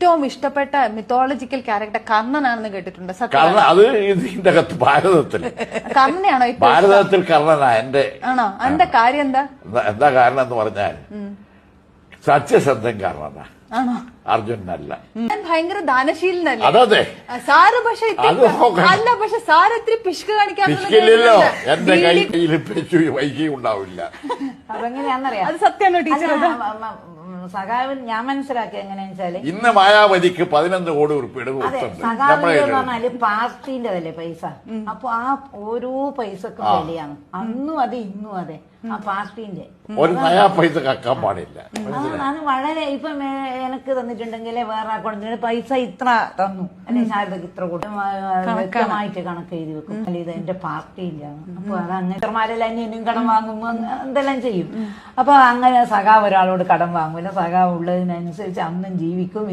ഏറ്റവും ഇഷ്ടപ്പെട്ട mythological character കർണനാണെന്ന് കേട്ടിട്ടുണ്ട്. കർണൻ അത് ഇതിന്റെ അകത്ത് ഭാരതത്തിൽ കർണനാണോ ഭാരതത്തിൽ കർണനാ എന്റെ. ആണോ? അതിന്റെ കാര്യം എന്താ? എന്താ കാരണം എന്ന് പറഞ്ഞാൽ സത്യസന്ധൻ കാരണനാ. ആണോ? അർജുനല്ല. ഭയങ്കര ദാനശീലനല്ലേ? അതെ. സാറ് പക്ഷെ അല്ല, പക്ഷെ സാർ ഇത്തിരി പിശുക്ക് കാണിക്കാറില്ലല്ലോ. എന്റെ കയ്യിൽ വൈകി ഉണ്ടാവില്ല. അതെങ്ങനെയാന്നറിയാം. അത് സത്യമാണോ ടീച്ചർ? സഖാവിൻ ഞാൻ മനസ്സിലാക്കി എങ്ങനെയാന്ന് വെച്ചാല് ഇന്ന് മായാവതിക്ക് 11 കോടി ഉറുപ്പിയുടെ സഖാവിന് പറഞ്ഞാല് പാർട്ടിന്റെതല്ലേ പൈസ. അപ്പൊ ആ ഓരോ പൈസക്കും വിലയാണ്. അന്നും അതെ ഇന്നും അതെ. ആ പാർട്ടിന്റെ ഒരു നയാ പൈസ കക്കാൻ പാടില്ല. അത് വളരെ ഇപ്പം എനിക്ക് തന്നിട്ടുണ്ടെങ്കിൽ വേറെ അക്കൗണ്ടിന് പൈസ ഇത്ര തന്നു അല്ലെ ശാരദക്ക് ഇത്ര കൂട്ടും വ്യക്തമായിട്ട് കണക്ക് എഴുതി വെക്കും. അല്ല ഇത് എന്റെ പാർട്ടിയില്ല. അപ്പൊ അത് അങ്ങനെ അന്യനും കടം വാങ്ങുമ്പോ എന്തെല്ലാം ചെയ്യും. അപ്പൊ അങ്ങനെ സഖാവ് ഒരാളോട് കടം വാങ്ങൂല. സഖാവ് ഉള്ളതിനനുസരിച്ച് അന്നും ജീവിക്കും.